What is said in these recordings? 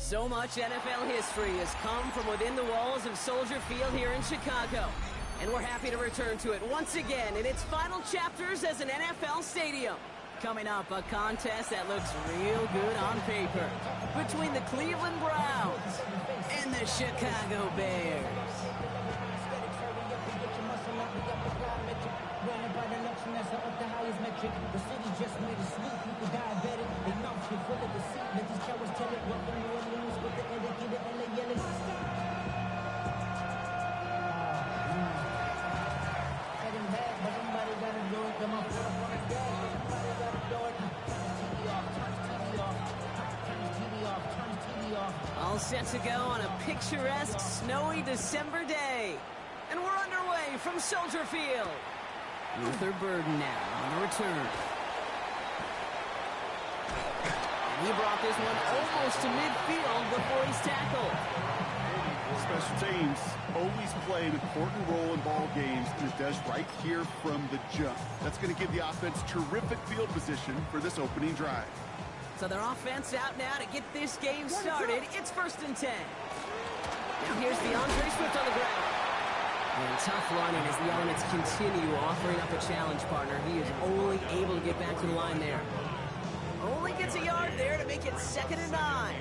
So much NFL history has come from within the walls of Soldier Field here in Chicago. And we're happy to return to it once again in its final chapters as an NFL stadium. Coming up, a contest that looks real good on paper between the Cleveland Browns and the Chicago Bears. All set to go on a picturesque, snowy December day. And we're underway from Soldier Field. Luther Burden now on the return. And he brought this one almost to midfield before he's tackled. Special teams always play an important role in ball games, and it does right here from the jump. That's going to give the offense terrific field position for this opening drive. So their offense out now to get this game started. It's 1st and 10. Now here's DeAndre Swift on the ground. And tough running as the elements continue offering up a challenge partner. He is only able to get back to the line there. Only gets a yard there to make it 2nd and 9.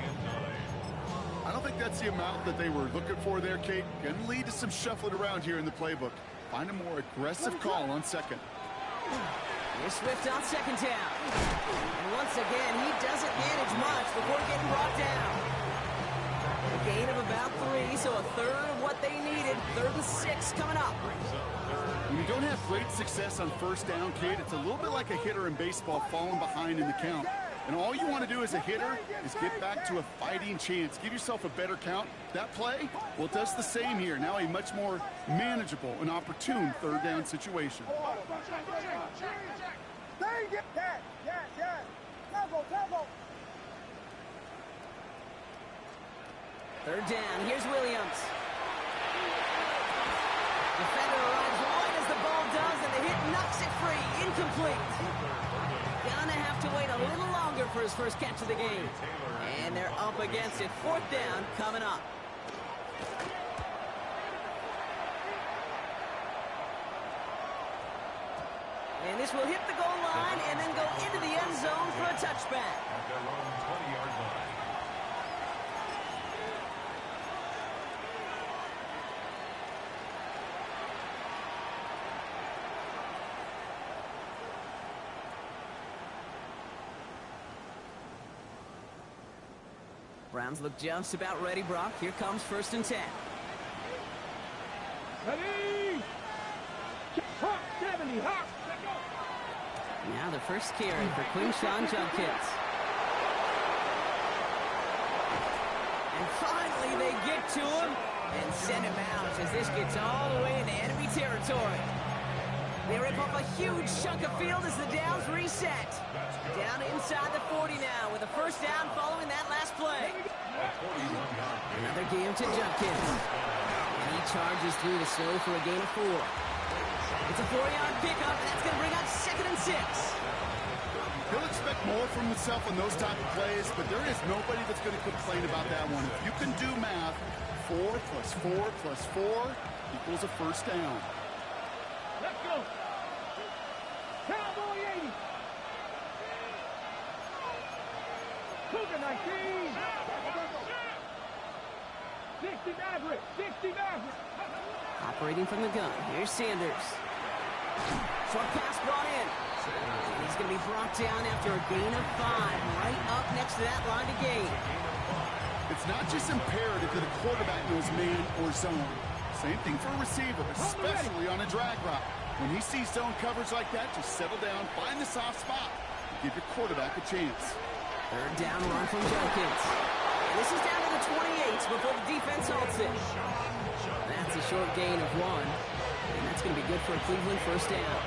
I don't think that's the amount that they were looking for there, Kate. Going to lead to some shuffling around here in the playbook. Find a more aggressive call on second. Here's Swift on 2nd down. And once again, he doesn't manage much before getting brought down. A gain of about 3, so a third of what they needed. 3rd and 6 coming up. When you don't have great success on 1st down, Kate, it's a little bit like a hitter in baseball falling behind in the count. And all you want to do as a hitter is get back to a fighting chance. Give yourself a better count. That play, well, it does the same here. Now a much more manageable and opportune 3rd down situation. Third down, here's Williams. Defender arrives right as the ball does, and the hit knocks it free. Incomplete. Gonna have to wait a little longer for his first catch of the game. And they're up against it. 4th down coming up. And this will hit the goal line and then go into the end zone for a touchback. At their own 20-yard line. Browns look just about ready, Brock. Here comes 1st and 10. Ready! Hawk 70, Hawk! Now the first carry for Quinshawn Judkins. And finally they get to him and send him out as this gets all the way into enemy territory. They rip up a huge chunk of field as the downs reset. Down inside the 40 now with a 1st down following that last play. Another game to Judkins. And he charges through the snow for a gain of 4. It's a 4-yard pickup, and that's going to bring up 2nd and 6. He'll expect more from himself on those type of plays, but there is nobody that's going to complain about that one. If you can do math, 4 plus 4 plus 4 equals a 1st down. Let's go! Cowboy 80! Cougar 19! 60 Maverick! 60 Maverick! Operating from the gun, here's Sanders. Short pass brought in. He's going to be brought down after a gain of 5, right up next to that line to gain. It's not just imperative that a quarterback knows man or zone. Same thing for a receiver, especially on a drag route. When he sees zone coverage like that, just settle down, find the soft spot, and give your quarterback a chance. 3rd down run from Judkins. And this is down to the 28 before the defense halts it. That's a short gain of 1. And that's going to be good for a Cleveland 1st down.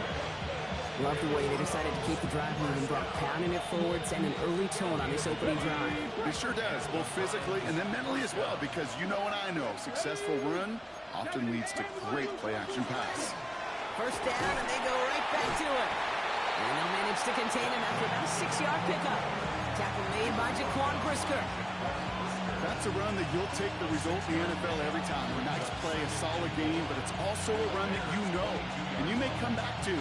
Love the way they decided to keep the drive moving, Brock, pounding it forward, sending an early tone on this opening drive. It sure does, both physically and then mentally as well, because you know and I know, successful run often leads to great play-action pass. 1st down, and they go right back to it. And they'll manage to contain him after about a 6-yard pickup. Tackle made by Jaquan Brisker. That's a run that you'll take the result in the NFL every time. A nice play, a solid game, but it's also a run that you know, and you may come back to,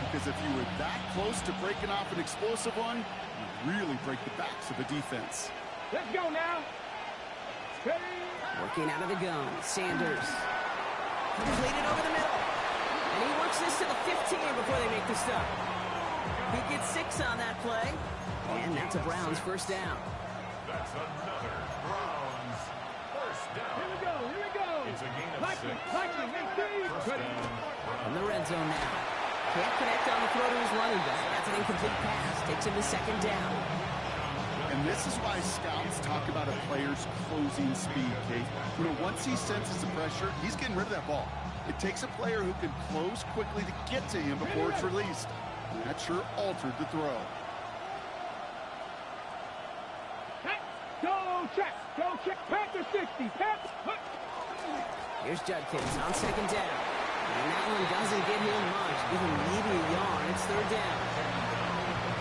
because if you were that close to breaking off an explosive one, you really break the backs of the defense. Let's go now. Ready? Working out of the gun, Sanders. Completed over the middle. And he works this to the 15 before they make the stop. He gets 6 on that play. And that's a Browns first down. That's another Browns first down. Here we go. Here we go. It's a gain of Likely, 6. likely, First ready. down. In the red zone now. Can't connect on the throw to his running back. That's an incomplete pass. Takes him to second down. And this is why scouts talk about a player's closing speed, Kate. You know, once he senses the pressure, he's getting rid of that ball. It takes a player who can close quickly to get to him before it's released. And that sure altered the throw. Go check. Go check. Panther 60. Panther. Here's Judkins on second down. And that one doesn't get him much. Even maybe a yard. It's third down.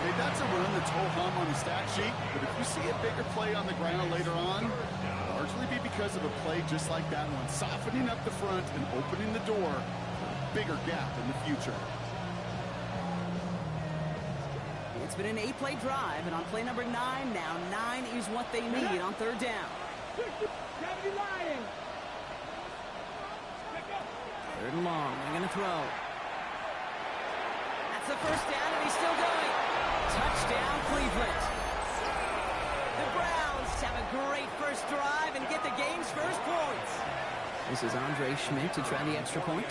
Hey, that's a run that's ho-hum on the stat sheet, but if you see a bigger play on the ground later on, it'll largely be because of a play just like that one, softening up the front and opening the door for a bigger gap in the future. It's been an 8-play drive, and on play number 9 now, 9 is what they need on third down. 70 Lions. Third and long. They're going to throw. That's the first down, and he's still going. Touchdown, Cleveland. The Browns have a great first drive and get the game's first points. This is Andre Schmidt to try the extra point.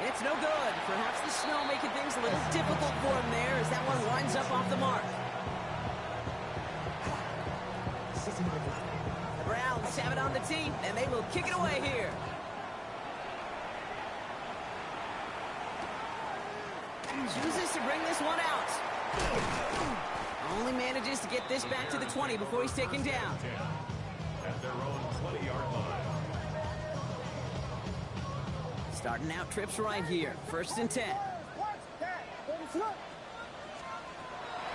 It's no good. Perhaps the snow making things a little difficult for him there as that one winds up off the mark. The Browns have it on the tee, and they will kick it away here. Chooses to bring this one out. Only manages to get this back to the 20 before he's taken down. At their own 20-yard line. Starting out trips right here. First and 10.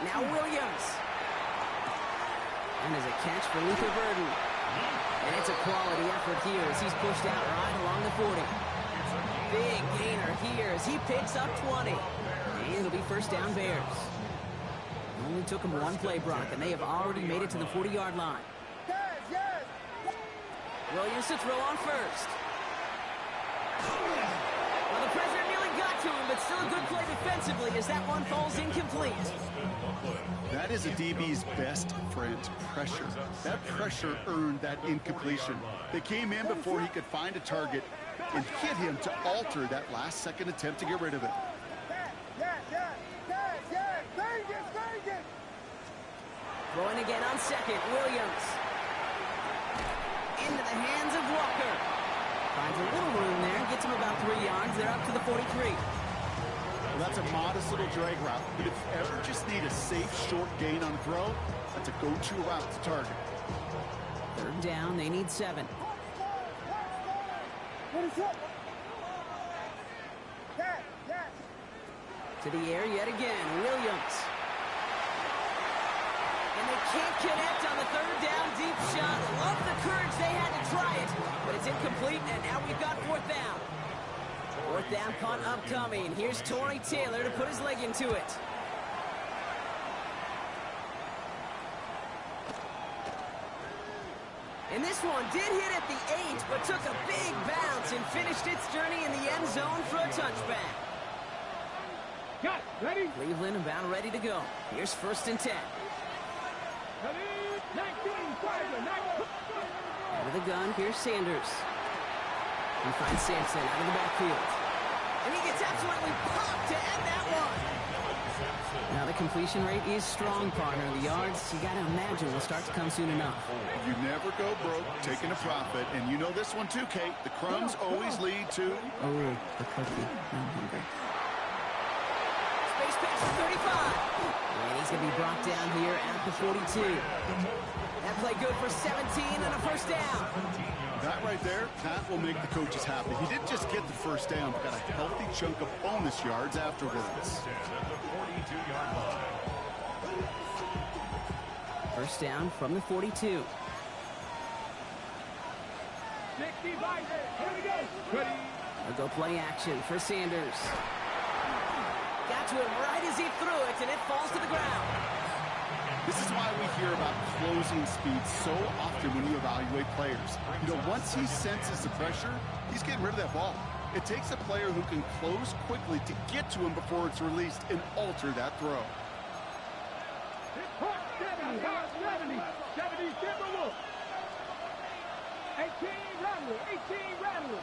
Now Williams. And there's a catch for Luther Burden. And it's a quality effort here as he's pushed out right along the 40. Big gainer here as he picks up 20. And it'll be first down Bears. It only took them one play, Brock, and they have already made it to the 40-yard line. Williams to throw on first. Well, the pressure nearly got to him, but still a good play defensively as that one falls incomplete. That is a DB's best friend, pressure. That pressure earned that incompletion. They came in before he could find a target and hit him to alter that last-second attempt to get rid of it. Throwing again on second, Williams. Into the hands of Walker. Finds a little room there, gets him about 3 yards. They're up to the 43. Well, that's a modest little drag route, but if you ever just need a safe, short gain on a throw, that's a go-to route to target. Third down, they need 7. To the air yet again, Williams. And they can't connect on the third down deep shot. Love the courage they had to try it, but it's incomplete, and now we've got fourth down. Fourth down punt upcoming. Here's Torrey Taylor to put his leg into it. And this one did hit at the 8, but took a big bounce and finished its journey in the end zone for a touchback. Got it. Ready? Cleveland about ready to go. Here's first and 10. Ready? 19, 5, 9. Out of the gun, here's Sanders. He finds Sampson out of the backfield. And he gets absolutely popped to end that one. Now the completion rate is strong, partner. The yards, you got to imagine, will start to come soon enough. You never go broke taking a profit, and you know this one too, Kate. The crumbs always lead to... Oh, the cookie. I'm hungry. Space pass for 35. And he's going to be brought down here at the 42. That play good for 17 and a first down. That right there, that will make the coaches happy. He didn't just get the first down, but got a healthy chunk of bonus yards afterwards. At the 42-yard line. First down from the 42. 60 by there. Here we go. Ready. They'll go play action for Sanders. Got to him right as he threw it, and it falls to the ground. This is why we hear about closing speed so often when you evaluate players. You know, once he senses the pressure, he's getting rid of that ball. It takes a player who can close quickly to get to him before it's released and alter that throw. 70, 70, Timberwolf. 18 Rattler, 18 Rattler.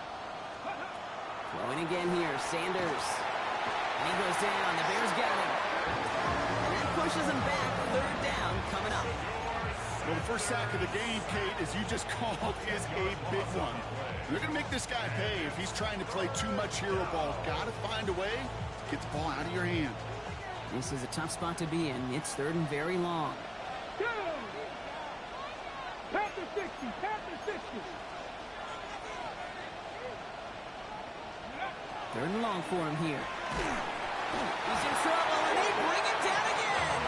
Throwing again here, Sanders. And he goes down, the Bears got him. And that pushes him back, third down coming up. Well, the first sack of the game, Kate, as you just called, is a big one. They're going to make this guy pay if he's trying to play too much hero ball. Got to find a way to get the ball out of your hand. This is a tough spot to be in. It's third and very long. Panther 60, Panther 60. Third and long for him here. He's in trouble, and they bring him down again.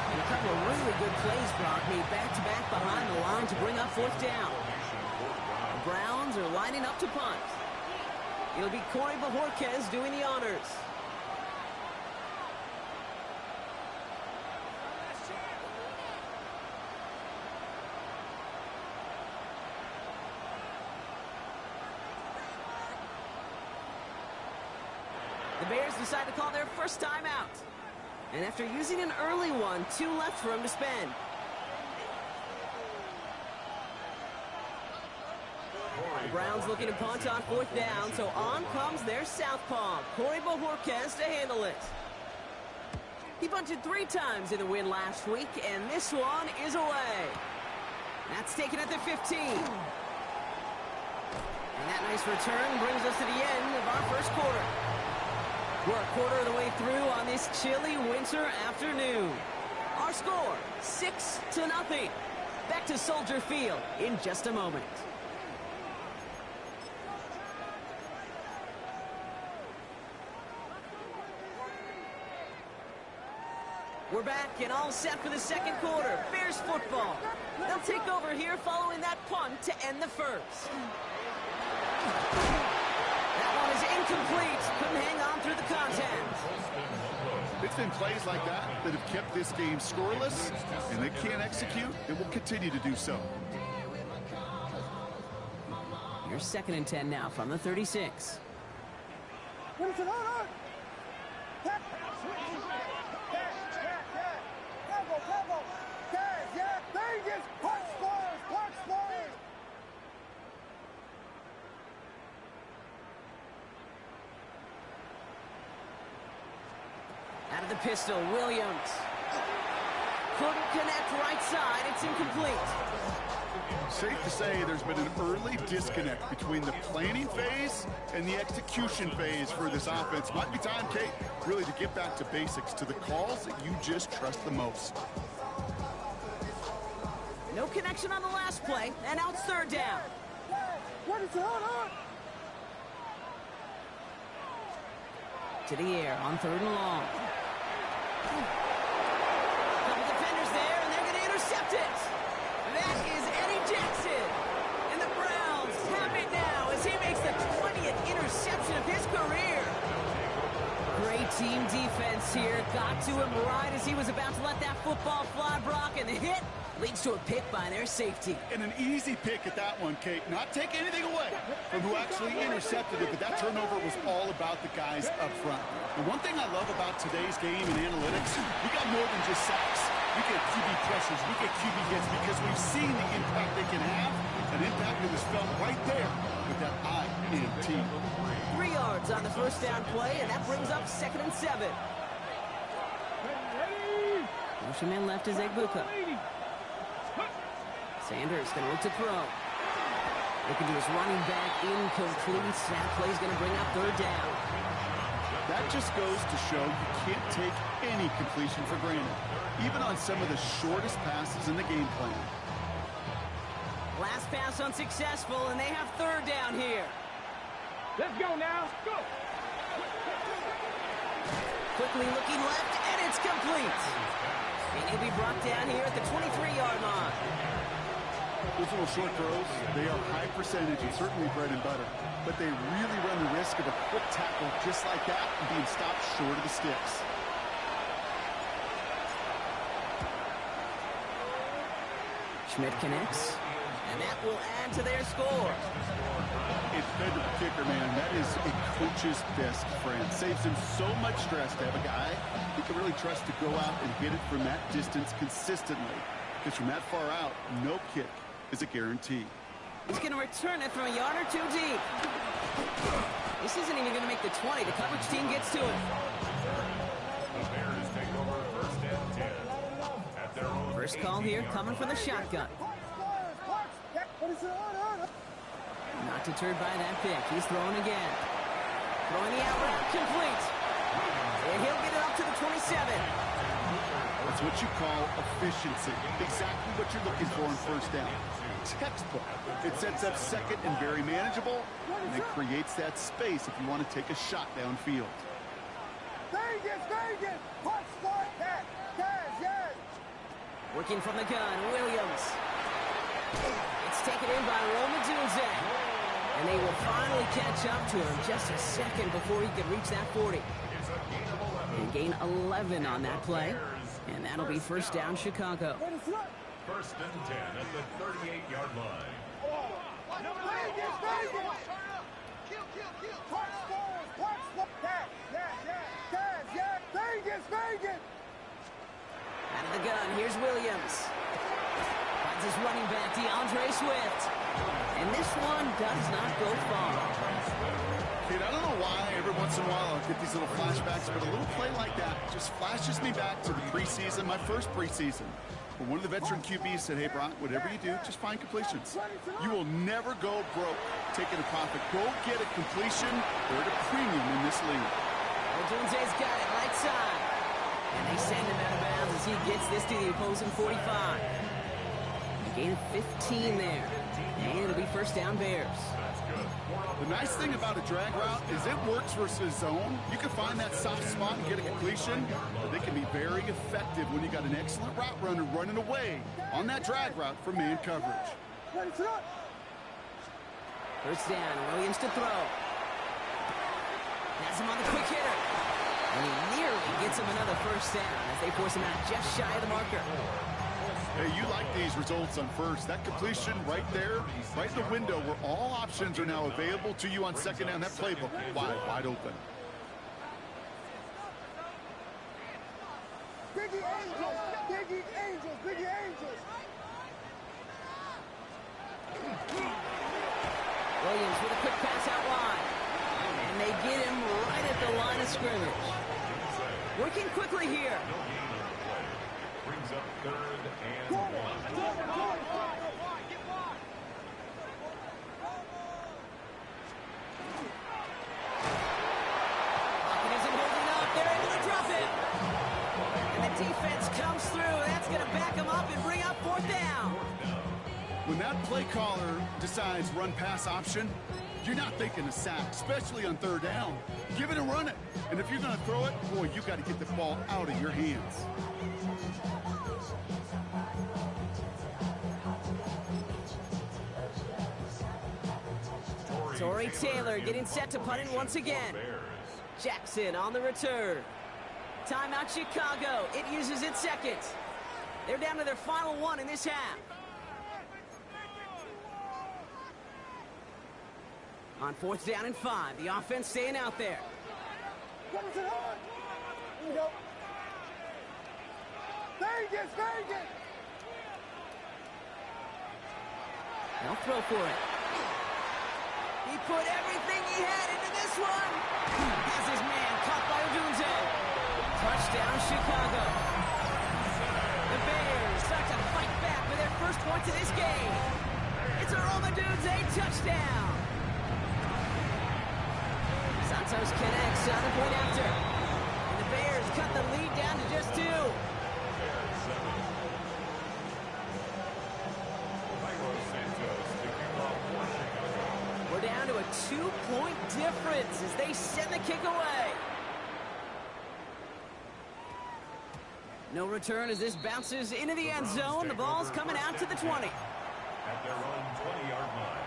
And a couple of really good plays, Brock, made back-to-back behind the line to bring up fourth down. The Browns are lining up to punt. It'll be Corey Bajorquez doing the honors. The Bears decide to call their first timeout. And after using an early one, 2 left for him to spend. The Browns looking to punt on fourth down, so on comes their southpaw, Corey Bajorquez, to handle it. He punted 3 times in the win last week, and this one is away. That's taken at the 15. And that nice return brings us to the end of our first quarter. We're a quarter of the way through on this chilly winter afternoon. Our score, 6-0. Back to Soldier Field in just a moment. We're back and all set for the second quarter. Bears football. They'll take over here following that punt to end the first. That one is incomplete. Couldn't hang on through the contact. It's been plays like that that have kept this game scoreless, and they can't execute, and will continue to do so. Here's 2nd and 10 now from the 36. Out of the pistol, Williams. Couldn't connect right side. It's incomplete. Safe to say there's been an early disconnect between the planning phase and the execution phase for this offense. Might be time, Kate, really to get back to basics, to the calls that you just trust the most. No connection on the last play, and now it's third down. To the air on 3rd and long. Couple defenders there, and they're going to intercept it. That is Eddie Jackson. And the Browns have it now as he makes the 20th interception of his career. Great team defense here. Got to him right as he was about to let that football fly, Brock, and the hit leads to a pick by their safety. And an easy pick at that one, Kate. Not take anything away from who actually intercepted it, but that turnover was all about the guys up front. The one thing I love about today's game and analytics, we got more than just sacks. We get QB pressures, we get QB hits, because we've seen the impact they can have. An impact that was felt right there with that INT. 3 yards on the first down play, and that brings up 2nd and 7. Motion man left is Egbuka. Sanders going to look to throw. Looking to his running back, incomplete. That play's going to bring up 3rd down. That just goes to show you can't take any completion for granted, even on some of the shortest passes in the game plan. Last pass unsuccessful, and they have third down here. Let's go now. Go. Quickly looking left, and it's complete. And he'll be brought down here at the 23-yard line. Those little short throws, they are high percentage and certainly bread and butter. But they really run the risk of a quick tackle just like that and being stopped short of the sticks. Schmidt connects, and that will add to their score. It's fed to the kicker, man. That is a coach's best friend. Saves him so much stress to have a guy he can really trust to go out and hit it from that distance consistently. Because from that far out, no kick is a guarantee. He's going to return it from a yard or two deep. This isn't even going to make the 20. The coverage team gets to it. The Bears take over first and 10 at their own. First call here coming from the shotgun. Not deterred by that pick. He's throwing again. Throwing the out route, complete. And he'll get it up to the 27. That's what you call efficiency. Exactly what you're looking for on first down. Textbook. It sets up second and very manageable, and it creates that space if you want to take a shot downfield. Working from the gun, Williams. It's taken in by Roma Dunze. And they will finally catch up to him just a second before he could reach that 40. And gain 11 on that play. And that'll be first down, Chicago. First and 10 at the 38-yard line. Out of the gun, here's Williams. Finds his running back, DeAndre Swift. And this one does not go far. Kid, I don't know why every once in a while I'll get these little flashbacks, but a little play like that just flashes me back to the preseason, my first preseason. When one of the veteran QBs said, hey, Brock, whatever you do, just find completions. You will never go broke taking a profit. Go get a completion. They're at a premium in this league. Well, Dunze's got it right side. And they send him out of bounds as he gets this to the opposing 45. A gain of 15 there. And it'll be first down Bears. The nice thing about a drag route is it works versus zone. You can find that soft spot and get a completion, but they can be very effective when you got an excellent route runner running away on that drag route from man coverage. First down, Williams to throw. Has him on the quick hitter. And he nearly gets him another first down as they force him out just shy of the marker. Hey, you like these results on first. That completion right there, right in the window where all options are now available to you on second down. That playbook wide open. Biggie Angels, Biggie Angels, Biggie Angels. Williams with a quick pass out wide. And they get him right at the line of scrimmage. Working quickly here. Brings up third and 1. Isn't holding up. They're able to drop it. And the defense comes through. That's going to back them up and bring up fourth down. When that play caller decides run-pass option, you're not thinking a sack, especially on third down. Give it and run it. And if you're going to throw it, boy, you got to get the ball out of your hands. Torrey Taylor getting set to punt it once again. Jackson on the return. Timeout Chicago. It uses its second. They're down to their final one in this half. On fourth down and 5. The offense staying out there. Vegas, Vegas. They'll throw for it. He put everything he had into this one. Has his man caught by Odunze. Touchdown, Chicago. The Bears start to fight back with their first points of this game. It's a Roma Odunze touchdown. Santos connects, on the point after. And the Bears cut the lead down to just 2. We're down to a 2-point difference as they send the kick away. No return as this bounces into the end zone. The ball's coming out to the 20. At their own 20-yard line.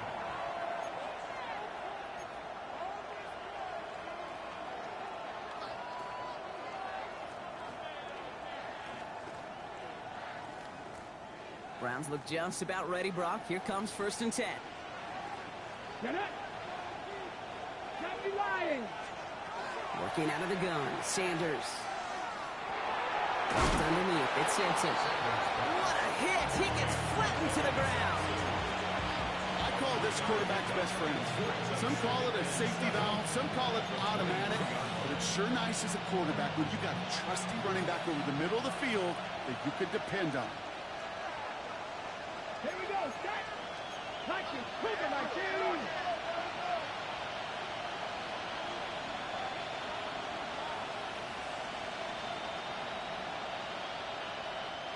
Browns look just about ready, Brock. Here comes 1st and 10. Get it. Can't be lying. Working out of the gun, Sanders. Dropped underneath, it's Simpson. What a hit! He gets flattened to the ground. I call this quarterback's best friend. Some call it a safety valve, some call it automatic, but it's sure nice as a quarterback when you got a trusty running back over the middle of the field that you could depend on. Here we go. Set. Touch it. Quicker, my dude.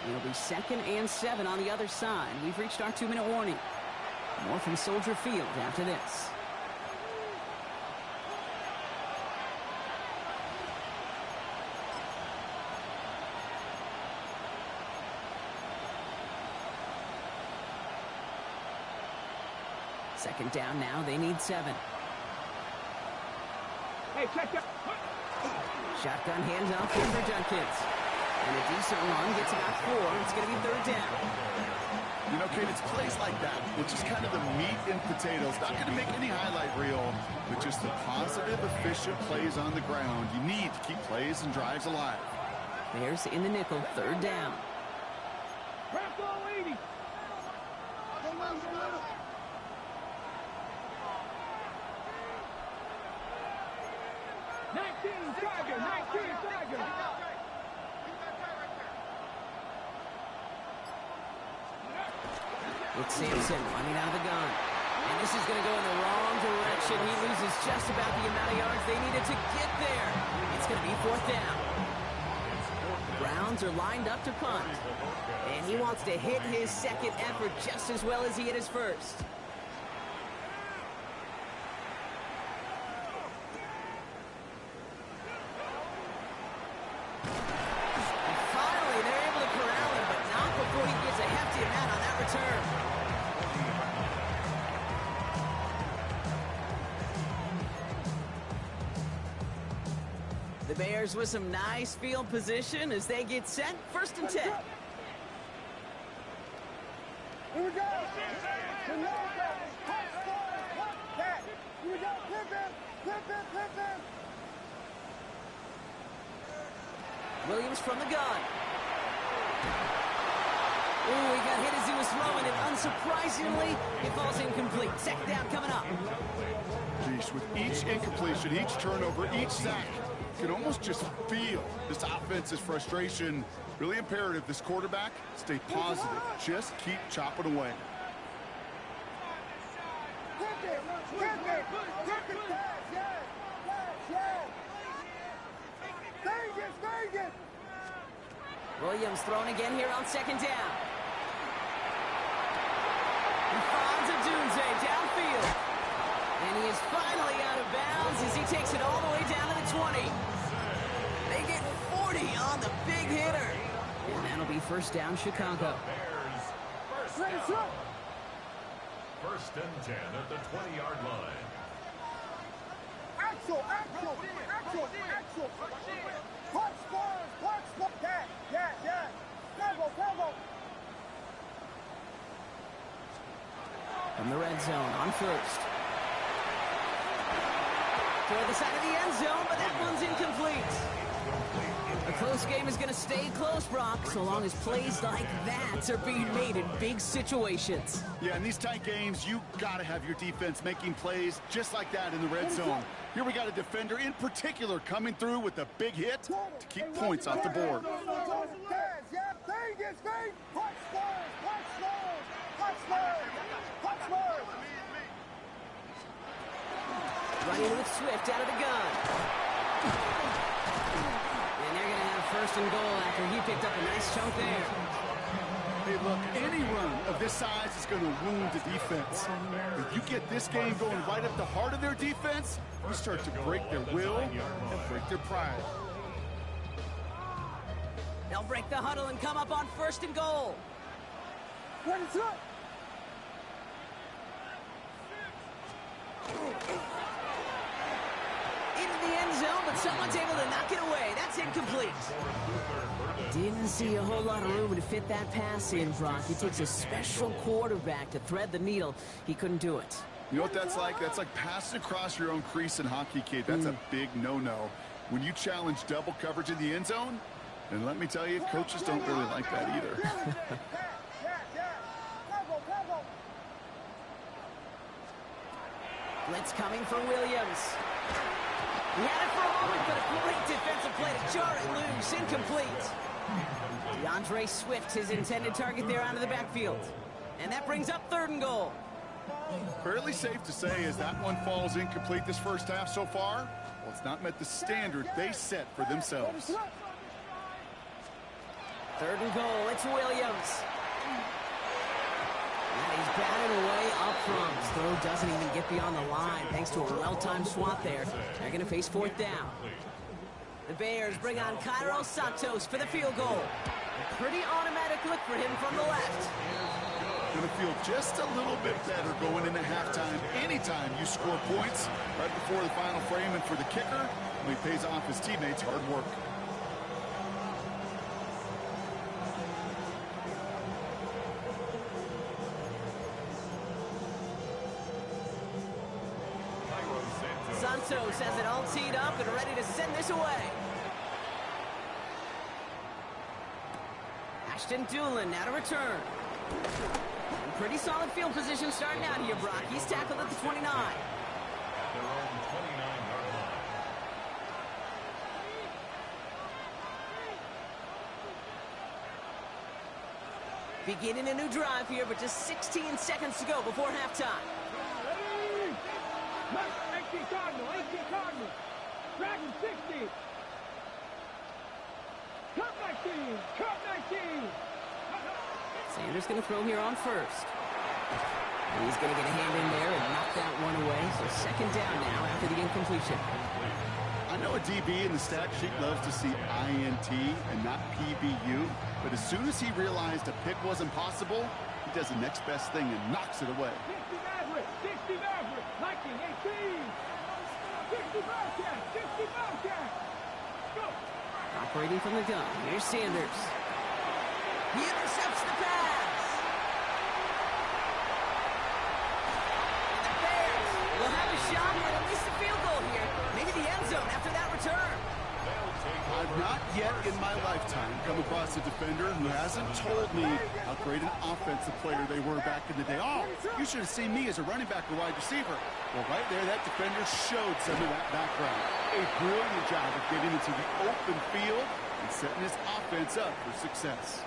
It'll be 2nd and 7 on the other side. We've reached our 2-minute warning. More from Soldier Field after this. Second down now, they need 7. Hey, check that. Shotgun handoff here for Judkins. And a decent run gets about 4. It's going to be 3rd down. You know, Kate, it's plays like that, which is kind of the meat and potatoes. Not going to make any highlight reel, but just the positive, efficient plays on the ground. You need to keep plays and drives alive. Bears in the nickel, 3rd down. Crack all 80. It's Sampson running out of the gun. And this is going to go in the wrong direction. He loses just about the amount of yards they needed to get there. It's going to be 4th down. The Browns are lined up to punt. And he wants to hit his second effort just as well as he hit his first. And finally, they're able to corral him, but not before he gets a hefty amount on that return. The Bears with some nice field position as they get set. 1st and 10. Here we go. The low back. Hot score. Hot back. Here we go. Pippin. Pippin. Pippin. Williams from the gun. Ooh, he got hit as he was throwing it. Unsurprisingly, it falls incomplete. 2nd down coming up. Geez, with each incompletion, each turnover, each sack, you can almost just feel this offense's frustration. Really imperative this quarterback stay positive. Just keep chopping away. Pippin. Pippin. Pippin. Pass. Yes. Yes. Yes. Vegas. Vegas. Williams thrown again here on 2nd down. He finds a Dunze downfield. And he is finally out of bounds as he takes it all the way down to the 20. They get 40 on the big hitter. And that'll be 1st down, Chicago. Bears Ready, first shoot. down. 1st and 10 at the 20-yard line. Axel. Axel. Axel. Axel. Hot scores. Hot scores. Yeah. Yeah. Yeah. Bravo. Bravo. From the red zone on 1st. Toward the side of the end zone, but that one's incomplete. A close game is going to stay close, Brock, so long as plays like that are being made in big situations. Yeah, in these tight games, you got to have your defense making plays just like that in the red zone. Here we got a defender in particular coming through with a big hit to keep points off the board. Yeah. Vegas. Vegas. Hot scores. Hot scores. Hot scores. Hot scores. Running with Swift out of the gun. And they're going to have first and goal after he picked up a nice chunk there. Hey, look, any run of this size is going to wound the defense. If you get this game going right at the heart of their defense, you start to break their will and break their pride. They'll break the huddle and come up on first and goal. What's up? Into the end zone, but someone's able to knock it away. That's incomplete. Didn't see a whole lot of room to fit that pass in, Brock. It takes a special quarterback to thread the needle. He couldn't do it. You know what that's like? That's like passing across your own crease in hockey, kid. That's a big no-no. When you challenge double coverage in the end zone, and let me tell you, coaches don't really like that either. Blitz coming from Williams. He had it for a moment, but a great defensive play to jar it loose. Incomplete. DeAndre Swift, his intended target there out of the backfield. And that brings up third and goal. Fairly safe to say as that one falls incomplete this first half so far, well, it's not met the standard they set for themselves. Third and goal, it's Williams. And he's batted away up front. His throw doesn't even get beyond the line thanks to a well-timed swat there. They're going to face fourth down. The Bears bring on Cairo Santos for the field goal. A pretty automatic look for him from the left. Going to feel just a little bit better going into halftime anytime you score points right before the final frame, and for the kicker, he pays off his teammates' hard work. Santos has it all teed up and ready to send this away. Ashton Doolin now to return. Pretty solid field position starting out here, Brock. He's tackled at the 29. Their own 29-yard line. Beginning a new drive here, but just 16 seconds to go before halftime. 18 Cardinal, 18 Cardinal. Dragon 60. Cut 19, cut 19. Sanders going to throw here on first. And he's going to get a hand in there and knock that one away. So second down now after the incompletion. I know a DB in the stat sheet loves to see INT and not PBU, but as soon as he realized a pick wasn't possible, he does the next best thing and knocks it away. 60 Maverick, 60 Maverick, 19, 18. 60 Bobcat, 60 Bobcat. Go. Operating from the gun. Here's Sanders. He intercepts the pass. And the Bears will have a shot at least a field goal here. Maybe the end zone after that return. I've not yet in my lifetime come across a defender who hasn't told me how great an offensive player they were back in the day. Oh, you should have seen me as a running back or wide receiver. Well, right there, that defender showed some of that background. A brilliant job of getting into the open field and setting his offense up for success.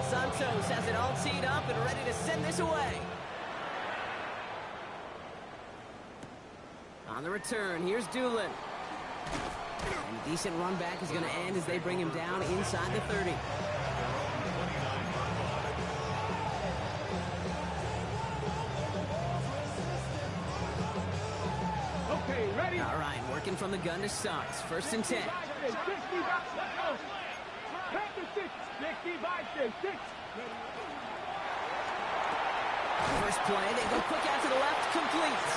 Santos has it all teed up and ready to send this away. On the return, here's Doolin. And a decent run back is going to end as they bring him down inside the 30. Okay, ready? All right, working from the gun to start. First and 10. 60 by 6. 60 by 6. First play, they go quick out to the left, complete.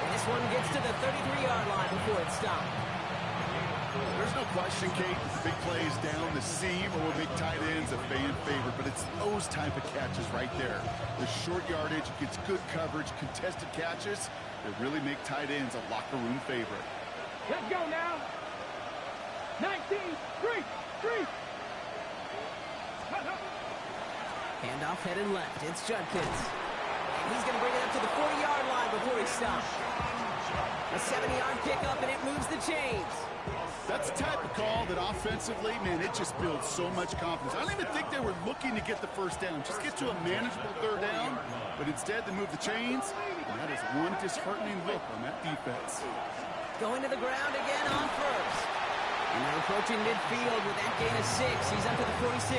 And this one gets to the 33-yard line before it's stopped. There's no question, Kate, big plays down the seam or big tight ends, a fan favorite, but it's those type of catches right there. The short yardage gets good coverage, contested catches that really make tight ends a locker room favorite. Let's go now. 19, 3. Handoff headed left. It's Judkins. And he's going to bring it up to the 40-yard line before he stops. A 70-yard pickup, and it moves the chains. That's That's the type of call that offensively, man, it just builds so much confidence. I don't even think they were looking to get the first down. Just get to a manageable third down, but instead they move the chains, and that is one disheartening look on that defense. Going to the ground again on first. And they're approaching midfield with that gain of 6. He's up to the 46.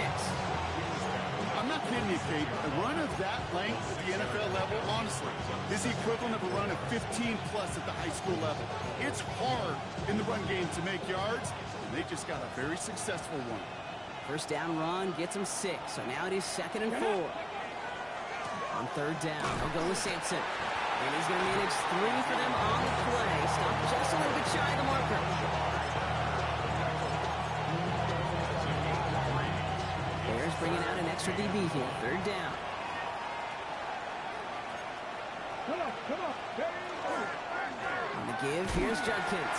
I'm not kidding you, Kate. A run of that length at the NFL level, honestly, is the equivalent of a run of 15-plus at the high school level. It's hard in the run game to make yards, and they just got a very successful one. First down run gets him 6. So now it is 2nd and 4. On third down, they'll go with Sampson. And he's going to manage 3 for them on the play. Stop just a little bit shy of the marker. Bears bringing out an extra DB here. Third down. Come on. On the give, here's Judkins.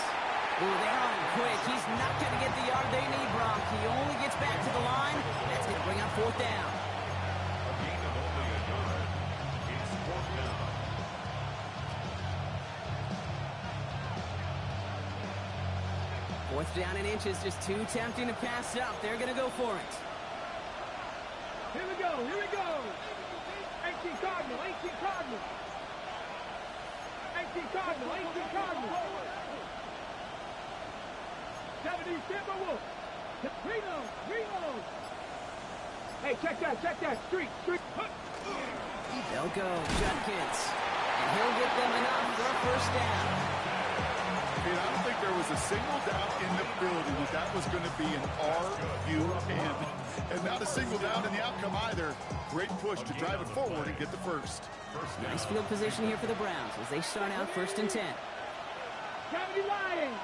Ooh, they're on him quick. He's not going to get the yard they need, Brock. He only gets back to the line. That's going to bring up 4th down. A gain of only a yard. It's 4th down. Fourth down and inches, just too tempting to pass up. They're going to go for it. Here we go. 18 Cardinal. 70 Timberwolf. Reno. Hey, check that. Street. They'll go, Judkins. And he'll get them enough for a first down. I don't think there was a single doubt in the building that was going to be an RUN. And not a single doubt in the outcome either. Great push to drive it forward and get the first. Nice field position here for the Browns as they start out 1st and 10. 70 Lions.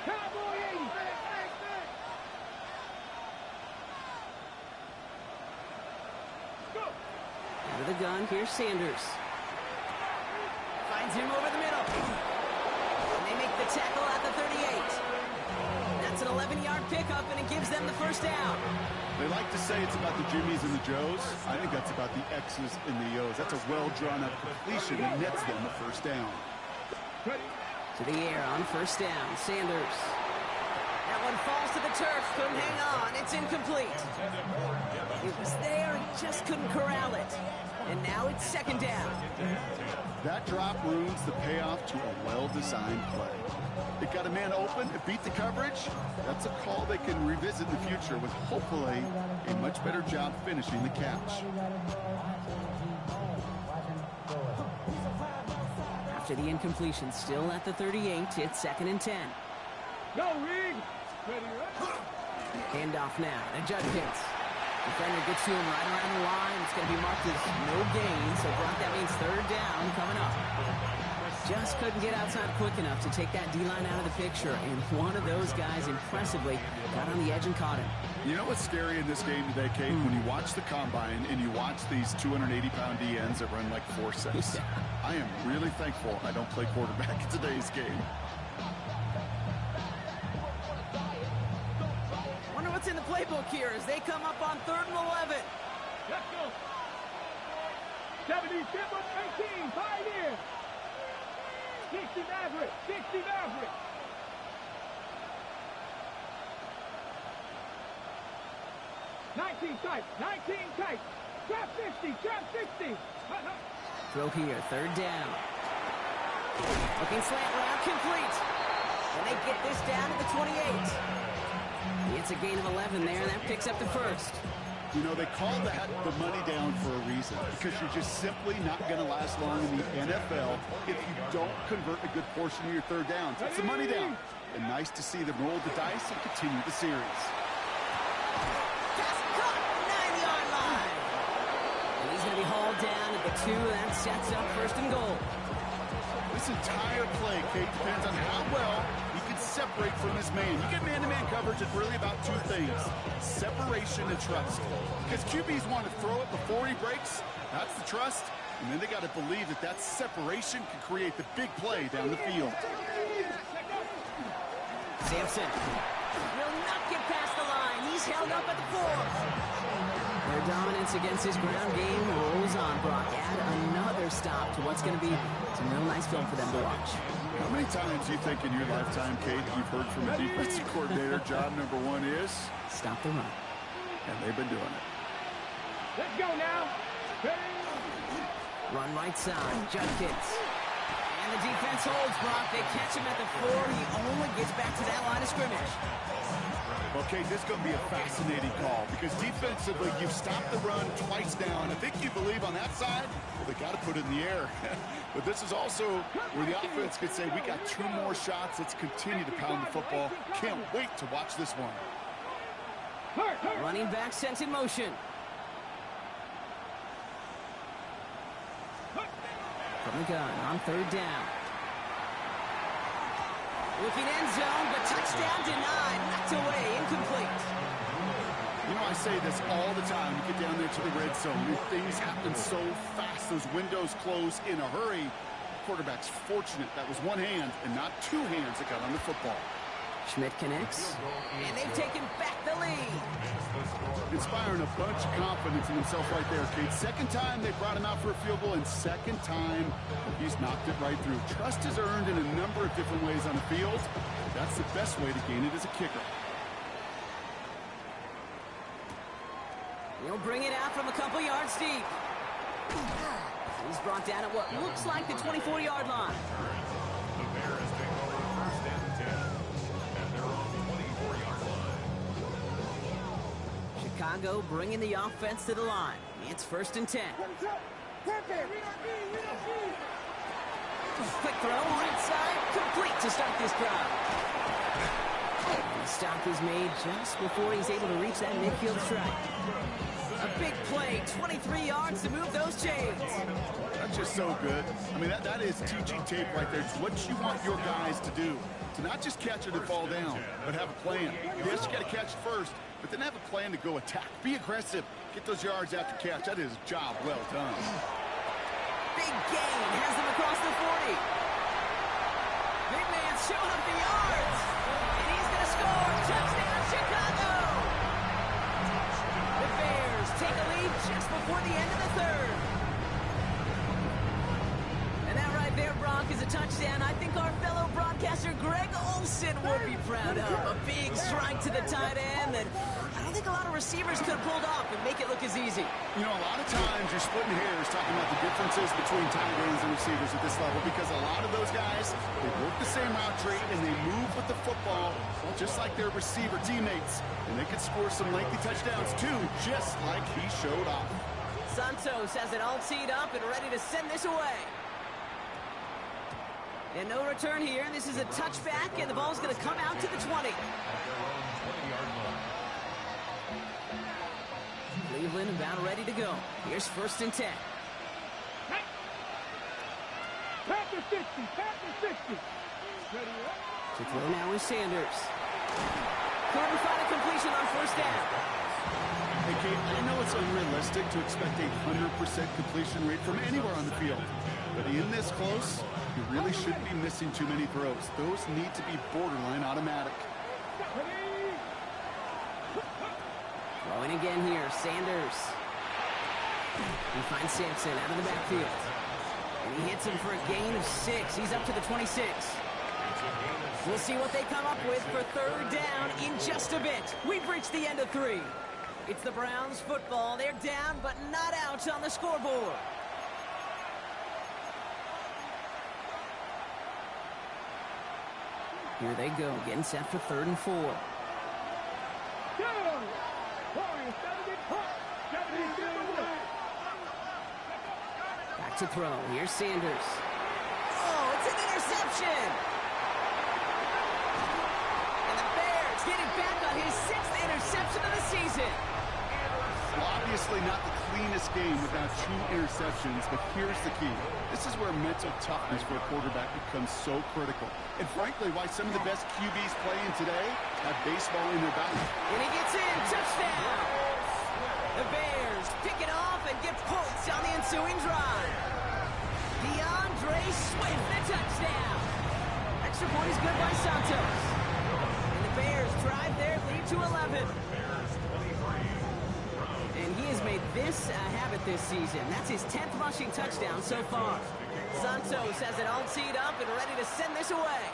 Cowboy 80. Go. Out of the gun, here's Sanders. Finds him over the middle. And they make the tackle at the 38. That's an 11-yard pickup, and it gives them the first down. They like to say it's about the Jimmies and the Joes. I think that's about the X's and the O's. That's a well-drawn-up completion that nets them the first down. To the air on first down, Sanders. That one falls to the turf, couldn't hang on. It's incomplete. It was there, just couldn't corral it. And now it's 2nd down. That drop ruins the payoff to a well-designed play. It got a man open, it beat the coverage. That's a call they can revisit in the future with hopefully a much better job finishing the catch. After the incompletion, still at the 38, it's 2nd and 10. Go, Reed. Handoff now to Judkins. Defender gets to him right around the line. It's going to be marked as no gain, so Brock, that means 3rd down coming up. Just couldn't get outside quick enough to take that D-line out of the picture, and one of those guys impressively got on the edge and caught him. You know what's scary in this game today, Kate? When you watch the combine and you watch these 280-pound DNs that run like 4.6. I am really thankful I don't play quarterback in today's game. Wonder what's in the playbook here as they come up on 3rd and 11. Let's go. 70 Timber 18. Pioneer. 60 Maverick. 19 tight. Trap 60. Throw here, 3rd down. Looking slant route, complete. And they get this down to the 28. It's a gain of 11 there, and that picks up the first. You know, they call that the money down for a reason, because you're just simply not going to last long in the NFL if you don't convert a good portion of your 3rd downs. It's the money down. And nice to see them roll the dice and continue the series. Pass caught, 9-yard line. And he's going to be hauled down at the 2, and that sets up 1st and goal. This entire play, Kate, depends on how well he can separate from his man. You get man-to-man coverage, it's really about 2 things: separation and trust. Because QBs want to throw it before he breaks. That's the trust. And then they got to believe that that separation can create the big play down the field. Sampson will not get past the line. He's held up at the 4. Their dominance against this ground game rolls on, Brock. Add another stop to what's going to be some real nice film for them to watch. How many times do you think in your lifetime, Kate, you've heard from a defensive coordinator, job number one is? Stop the run. And they've been doing it. Let's go now. Run right side. Judkins. And the defense holds, Brock. They catch him at the 4. He only gets back to that line of scrimmage. Okay, this is going to be a fascinating call because defensively, you've stopped the run twice now, and I think you believe on that side, well, they got to put it in the air. But this is also where the offense could say, we got 2 more shots. Let's continue to pound the football. Can't wait to watch this one. Running back sent in motion. From the gun on 3rd down. Looking end zone, but touchdown denied. Knocked away, incomplete. You know, I say this all the time. You get down there to the red zone, and things happen so fast. Those windows close in a hurry. Quarterback's fortunate that was one hand and not 2 hands that got on the football. Schmidt connects, and they've taken back the lead. Inspiring a bunch of confidence in himself right there, Kate. Second time they brought him out for a field goal, and second time he's knocked it right through. Trust is earned in a number of different ways on the field. That's the best way to gain it as a kicker. He'll bring it out from a couple yards deep. He's brought down at what looks like the 24-yard line. The Bears take over 1st and 10 at their own 24-yard line. Chicago bringing the offense to the line. It's 1st and 10. Quick throw, right side, complete to start this drive. The stop is made just before he's able to reach that midfield strike. A big play, 23 yards to move those chains. That's just so good. I mean, that is teaching tape right there. It's what you want your guys to do. To not just catch it and fall down, but have a plan. Yes, you got to catch it first, but then have a plan to go attack. Be aggressive. Get those yards after catch. That is a job well done. Big gain, has them across the 40. Big man showing up the yards. And he's going to score. Touchdown, Chicago. The Bears take a lead just before the end of the 3rd. And that right there, Brock, is a touchdown I think our fellow broadcaster Greg Olsen would be proud of. A big strike to the tight end that I don't think a lot of receivers could have pulled off and make it look as easy. You know, a lot of times you're splitting hairs talking about the differences between tight ends and receivers at this level because a lot of those guys, they work the same route tree and they move with the football just like their receiver teammates. And they could score some lengthy touchdowns too, just like he showed off. Santos has it all teed up and ready to send this away. And no return here. This is a touchback, and the ball's going to come out to the 20. Cleveland about ready to go. Here's 1st and 10. Panther 60, Panther 60. To throw now is Sanders. Couldn't find a completion on 1st down. Hey, Kate, I know it's unrealistic to expect a 100% completion rate from anywhere on the field. But in this close, you really shouldn't be missing too many throws. Those need to be borderline automatic. Throwing again here, Sanders. He finds Sampson out of the backfield. And he hits him for a gain of 6. He's up to the 26. We'll see what they come up with for 3rd down in just a bit. We've reached the end of 3. It's the Browns football. They're down, but not out on the scoreboard. Here they go, getting set for 3rd and 4. Back to throw. Here's Sanders. Oh, it's an interception! And the Bears get it back on his 6th interception of the season. Well, obviously not the cleanest game without 2 interceptions, but here's the key. This is where mental toughness for a quarterback becomes so critical. And frankly, why some of the best QBs playing today have baseball in their bag. And he gets in. Touchdown! The Bears pick it off and get points on the ensuing drive. DeAndre Swift, the touchdown. Extra point is good by Santos. And the Bears drive their lead to 11. And and he has made this a habit this season. That's his 10th rushing touchdown so far. Santos has it all teed up and ready to send this away.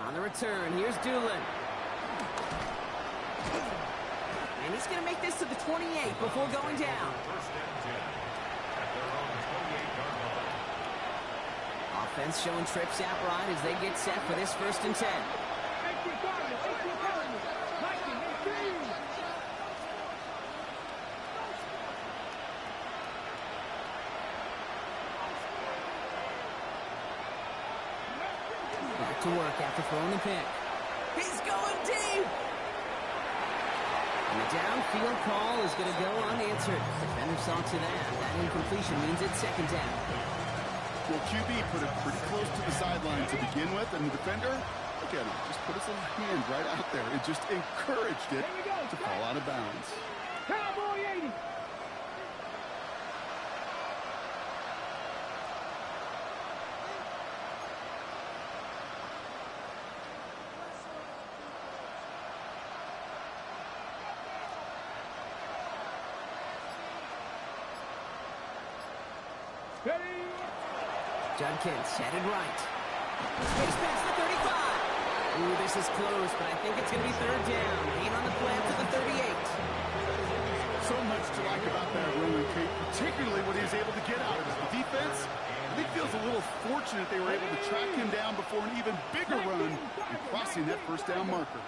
On the return, here's Doolin. And he's going to make this to the 28 before going down. First and 10 at their own 28-yard line. Offense showing trips out right as they get set for this 1st and 10. Back to work after throwing the pick. He's going deep! And the downfield call is going to go unanswered. Defender saw to that. That incompletion means it's 2nd down. Well, QB put it pretty close to the sideline to begin with, and the defender, look at him, just put his little hand right out there. It just encouraged it to fall out of bounds. Cowboy 80. Judkins headed right. He's past the 35. Ooh, this is close, but I think it's going to be 3rd down. 8 on the play to the 38. So much to like about that run, Kate, particularly what he was able to get out of it. The defense, I think, feels a little fortunate they were able to track him down before an even bigger run and crossing that 1st down marker.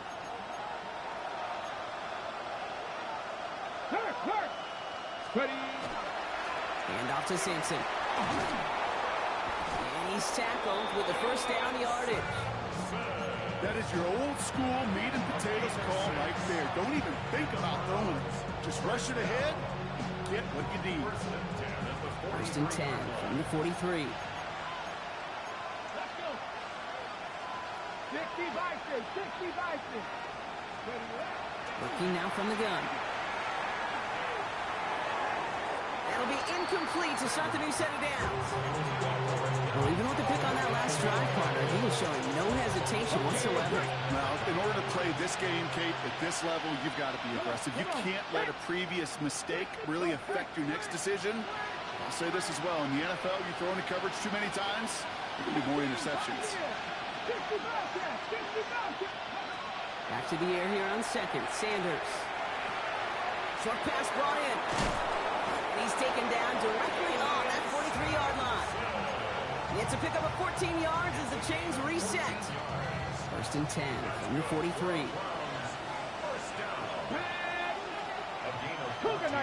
Hand off to Simpson. And he's tackled with the 1st down yardage. That is your old school meat and potatoes call right there. Don't even think about throwing it. Just rush it ahead and get what you need. 1st and 10 from the 43. Let's go. 60 Bison, 60 Bison. Looking now from the gun. That'll be incomplete to start the new set of downs. Well, even with the pick on that last drive, partner, he was showing no hesitation whatsoever. Now, in order to play this game, Kate, at this level, you've got to be aggressive. You can't let a previous mistake really affect your next decision. I'll say this as well. In the NFL, you throw into coverage too many times, there will be more interceptions. Back to the air here on 2nd. Sanders. Short pass brought in. And he's taken down directly on that 43-yard line. It's a pickup of 14 yards as the chains reset. 1st and 10 from the 43. Cougar 19.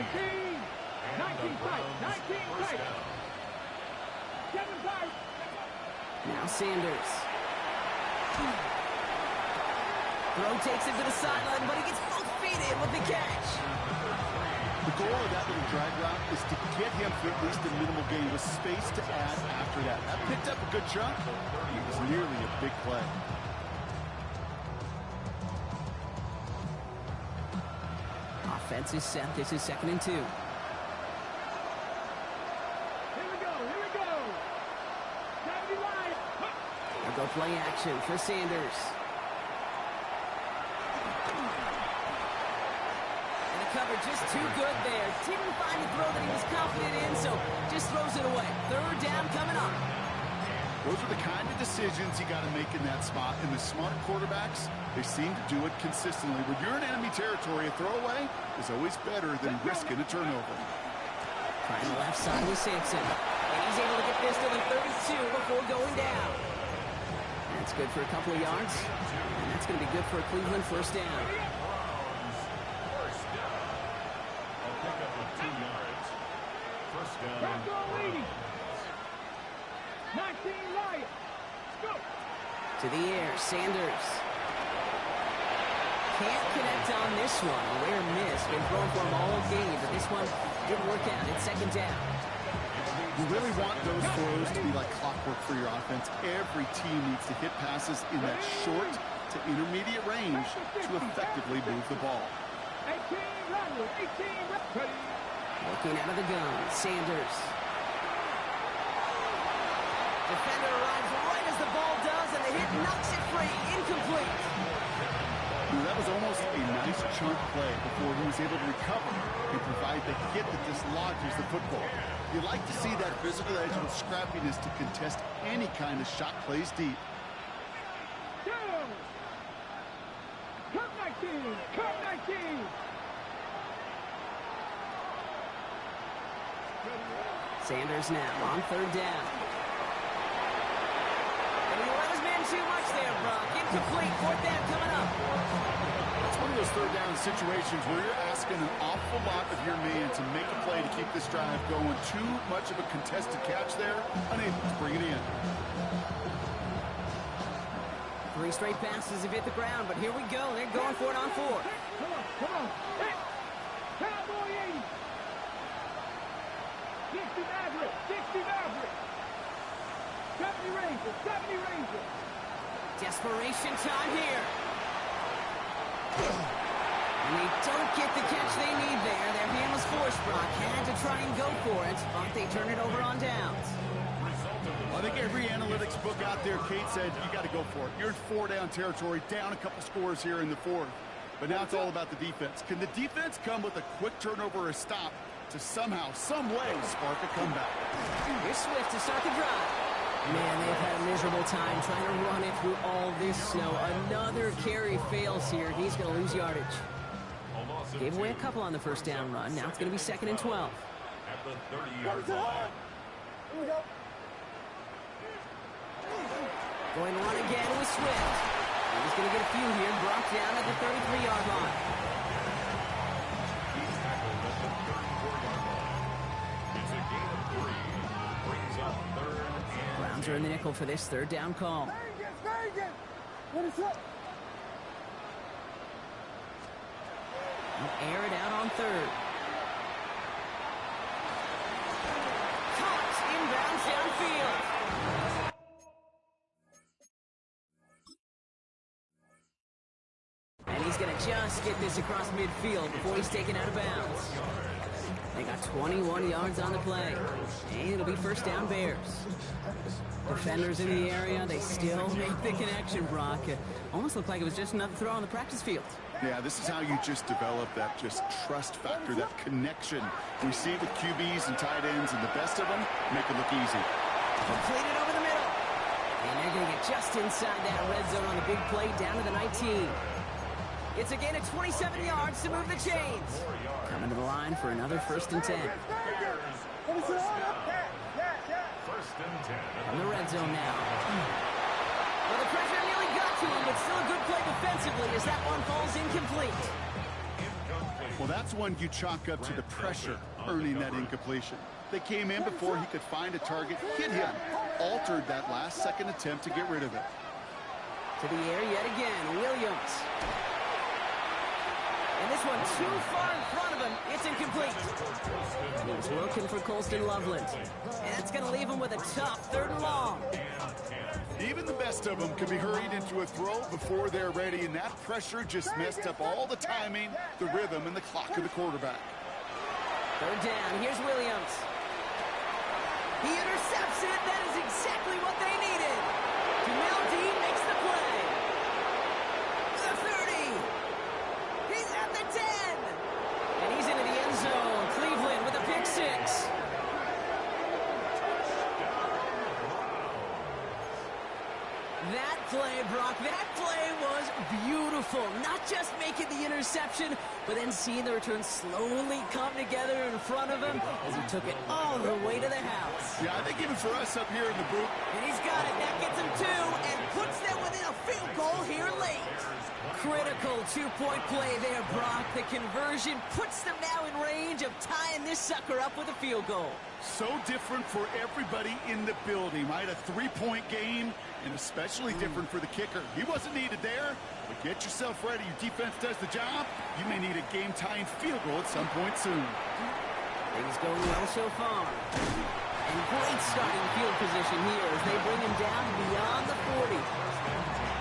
19 tight. 19 tight. 7 tight. Now Sanders. Throw takes it to the sideline, but he gets both feet in with the catch. The goal of that little drag route is to get him for at least a minimal gain with space to add after that. That picked up a good chunk. It was nearly a big play. Offense is set. This is 2nd and 2. Here we go. Here we go. 70 line. They'll go play action for Sanders. Cover just too good there. Didn't find a throw that he was confident in, so just throws it away. 3rd down coming up. Those are the kind of decisions you got to make in that spot. And the smart quarterbacks, they seem to do it consistently. When you're in enemy territory, a throwaway is always better than risking a turnover. Trying the left side with Sampson. And he's able to get this to the 32 before going down. That's good for a couple of yards. And that's going to be good for a Cleveland 1st down. To the air, Sanders. Can't connect on this one. A rare miss. Been thrown for him all game, but this one didn't work out. It's 2nd down. You really want those throws to be like clockwork for your offense. Every team needs to hit passes in that short to intermediate range to effectively move the ball. 18 Looking out of the gun, Sanders. Defender arrives right as the ball does, and the hit knocks it free. Incomplete. That that was almost a nice chunk play before he was able to recover and provide the hit that dislodges the football. You like to see that physical edge with scrappiness to contest any kind of shot plays deep. Come 19! Come 19! Sanders now on third down. And he let his man too much there, Brock. Incomplete. Fourth down coming up. It's one of those third down situations where you're asking an awful lot of your man to make a play to keep this drive going. Too much of a contested catch there, unable to bring it in. 3 straight passes have hit the ground, but here we go. They're going for it on 4. Come on, come on. Hey! Cowboy 80! 60 Maverick! 60 Maverick! 70 Rangers! 70 Rangers! Desperation time here. And they don't get the catch they need there. Their hand was forced, Brock. Had to try and go for it, but they turn it over on downs. I think every analytics book out there, Kate said, you got to go for it. You're in 4-down territory, down a couple scores here in the 4th. But now it's all about the defense. Can the defense come with a quick turnover or stop to somehow, some way, spark a comeback? Here's Swift to start the drive. Man, they've had a miserable time trying to run it through all this snow. Another carry fails here. He's going to lose yardage. Gave away a couple on the first down run. Now it's going to be 2nd and 12. At the 30-yard line. Here we go. Going to run again with Swift. He's going to get a few here. Brought down at the 33-yard line. He's tackled at the 34-yard line. It's a gain of 3. Brings up 3rd and Browns are in the nickel for this third down call. Vegas! What is up? He'll air it out on 3rd. Caught inbounds downfield. And he's going to just get this across midfield before he's taken out of bounds. They got 21 yards on the play. And it'll be first down Bears. Defenders in the area, they still make the connection, Brock. Almost looked like it was just another throw on the practice field. Yeah, this is how you just develop that just trust factor, that connection. We see it with QBs and tight ends, and the best of them make it look easy. Completed over the middle. And they're going to get just inside that red zone on the big play down to the 19. It's a gain of 27 yards to move the chains. Coming to the line for another 1st and 10. First and 10. From the red zone now. Well, the pressure nearly got to him, but still a good play defensively as that one falls incomplete. Well, that's one you chalk up to the pressure earning that incompletion. They came in before he could find a target, hit him, altered that last-second attempt to get rid of it. To the air yet again, Williams. And this one too far in front of him. It's incomplete. He was looking for Colston Loveland. And that's going to leave him with a tough 3rd and long. Even the best of them can be hurried into a throw before they're ready, and that pressure just messed up all the timing, the rhythm, and the clock of the quarterback. 3rd down. Here's Williams. He intercepts it. That is exactly what they needed. Jamel Dean makes the play. The 30. He's at the 10. And he's into the end zone. Cleveland with a pick 6. That play, Brock, that play was beautiful. Not just making the interception, but then seeing the return slowly come together in front of him as he took it all the way to the house. Yeah, I think even for us up here in the booth. And he's got it. That gets him 2 and puts them within a field goal here late. Critical 2-point play there, Brock. The conversion puts them now in range of tying this sucker up with a field goal. So different for everybody in the building, right? A 3-point game, and especially different for the kicker. He wasn't needed there, but get yourself ready. Your defense does the job. You may need a game-tying field goal at some point soon. Things going well so far. And great starting field position here as they bring him down beyond the 40.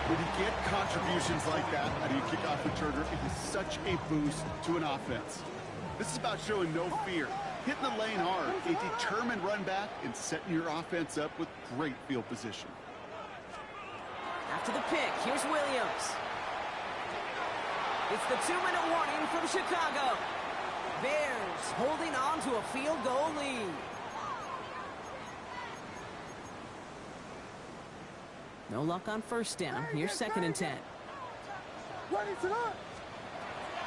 When you get contributions like that out of your kickoff returner, it is such a boost to an offense. This is about showing no fear, hitting the lane hard, a determined run back, and setting your offense up with great field position. After the pick, here's Williams. It's the 2-minute warning from Chicago. Bears holding on to a field goal lead. No luck on first down. Here's 2nd and 10. Ready to run.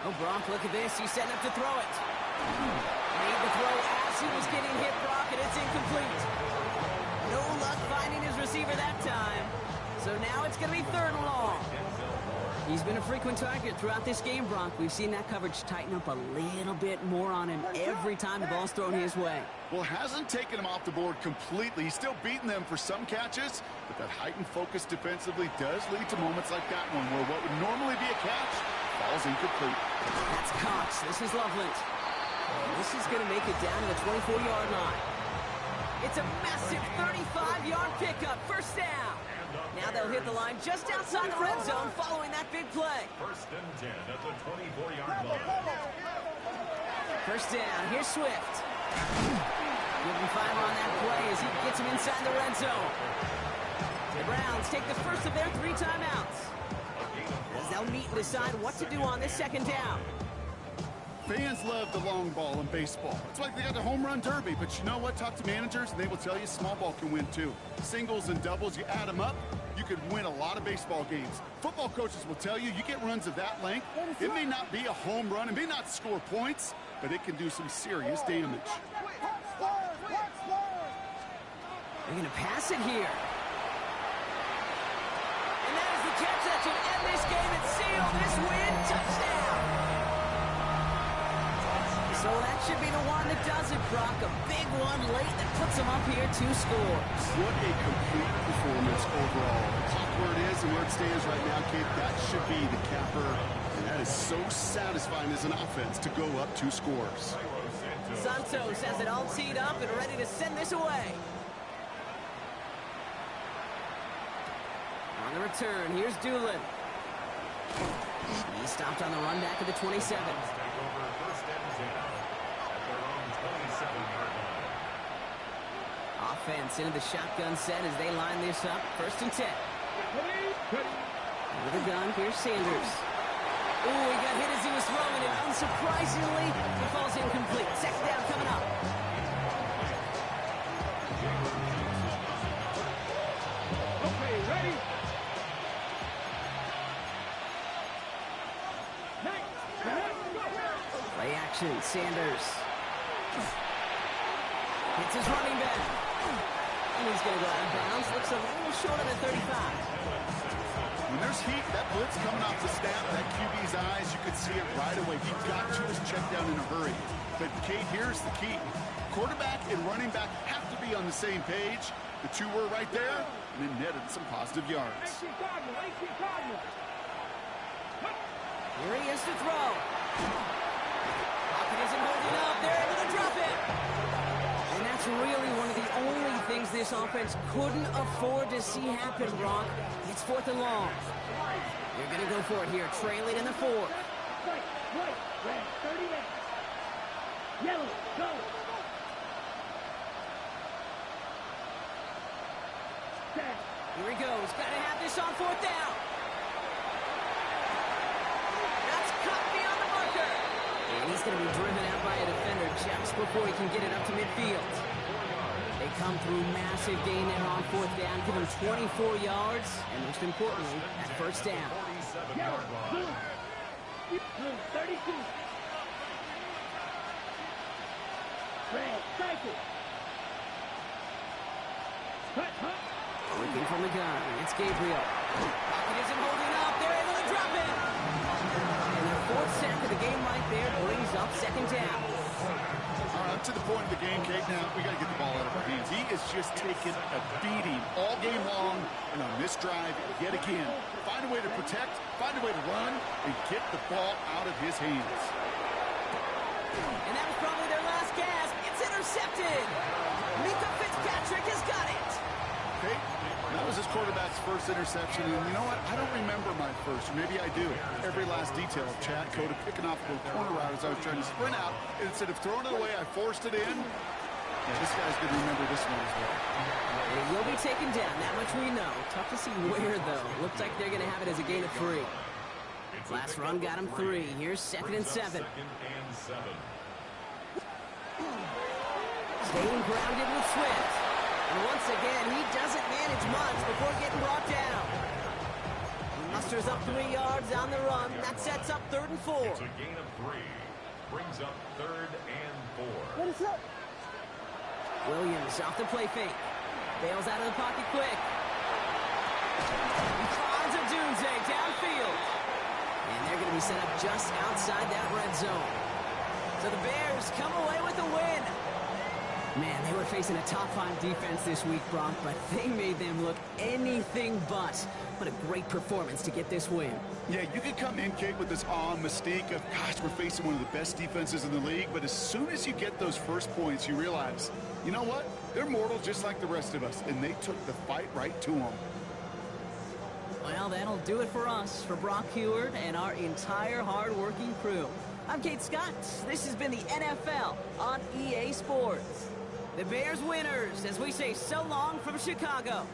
Oh, Brock, look at this. He's setting up to throw it. Made the throw as he was getting hit, Brock, and it's incomplete. No luck finding his receiver that time. So now it's going to be 3rd and long. He's been a frequent target throughout this game, Brock. We've seen that coverage tighten up a little bit more on him every time the ball's thrown his way. Well, hasn't taken him off the board completely. He's still beating them for some catches, but that heightened focus defensively does lead to moments like that one where what would normally be a catch falls incomplete. That's Cox. This is Loveland. This is going to make it down to the 24-yard line. It's a massive 35-yard pickup. 1st down. Now they'll hit the line just outside the red zone following that big play. 1st and 10 at the 24-yard line. 1st down. Here's Swift. Good and final on that play as he gets him inside the red zone. The Browns take the first of their 3 timeouts, as they'll meet and decide what to do on this 2nd down. Fans love the long ball in baseball. It's like they got the home run derby, but you know what? Talk to managers, and they will tell you small ball can win too. Singles and doubles, you add them up, you could win a lot of baseball games. Football coaches will tell you, you get runs of that length, it may not be a home run, it may not score points, but it can do some serious damage. They're going to pass it here. And that is the catch that should end this game and seal this win. Touchdown. So that should be the one that does it, Brock. A big one late that puts them up here 2 scores. What a complete performance overall. Clock where it is and where it stands right now, kid, that should be the capper. And that is so satisfying as an offense to go up 2 scores. Santos has it all teed up and ready to send this away. On the return, here's Doolin. He stopped on the run back at the 27. Offense into the shotgun set as they line this up. 1st and 10. With a gun, here's Sanders. Ooh, he got hit as he was throwing it. Unsurprisingly, it falls incomplete. 2nd down coming up. Okay, ready? Play action, Sanders. Hits his running back. And he's going to go out of bounds. Looks a little short of the 35. When there's heat, that blitz coming off the snap, that QB's eyes, you could see it right away. He got to his check down in a hurry. But, Kate, here's the key. Quarterback and running back have to be on the same page. The 2 were right there, and it netted some positive yards. Here he is to throw. Pocket isn't holding up. They're able to drop it. And that's really one of the only things this offense couldn't afford to see happen, Brock. It's 4th and long. They're going to go for it here, trailing in the 4th. Right, red, 30 minutes. Yellow, go. Here he goes. Got to have this on 4th down. That's cut beyond the marker. And he's going to be driven out by a defender just before he can get it up to midfield. They come through massive gain there on 4th down, give him 24 yards, and most importantly, that 1st down. 32. Red, cycle. Hut. Looking from the gun, it's Gabriel. Pocket isn't holding up, they're able to drop it. And the 4th sack of the game right there brings up 2nd down. All right, up to the point of the game, Kate, now we got to get the ball out of our hands. He is just taking a beating all game long, and on this drive, yet again, find a way to protect, find a way to run, and get the ball out of his hands. And that was probably their last gasp. It's intercepted. Mika Fitzpatrick has got it. Kate, that was his quarterback's first interception, and you know what? I don't remember my first, or maybe I do. Every last detail of Chad Cota picking off the corner route as I was trying to sprint out, and instead of throwing it away, I forced it in. Yeah, this guy's going to remember this one as well. It will be taken down, that much we know. Tough to see where, though. Looks like they're going to have it as a gain of 3. Last run got him 3. Here's 2nd and 7. Second and 7. Staying grounded with Swift. And once again, he doesn't manage much before getting brought down. He musters up 3 yards on the run. That sets up 3rd and 4. It's a gain of 3. Brings up 3rd and 4. What is up? Williams off the play fake. Bails out of the pocket quick. He finds a Dunze downfield. And they're going to be set up just outside that red zone. So the Bears come away with a win. Man, they were facing a top-5 defense this week, Brock, but they made them look anything but. What a great performance to get this win. Yeah, you could come in, Kate, with this mystique of, gosh, we're facing one of the best defenses in the league, but as soon as you get those first points, you realize, you know what? They're mortal just like the rest of us, and they took the fight right to them. Well, that'll do it for us, for Brock Heward and our entire hard-working crew. I'm Kate Scott. This has been the NFL on EA Sports. The Bears winners as we say so long from Chicago.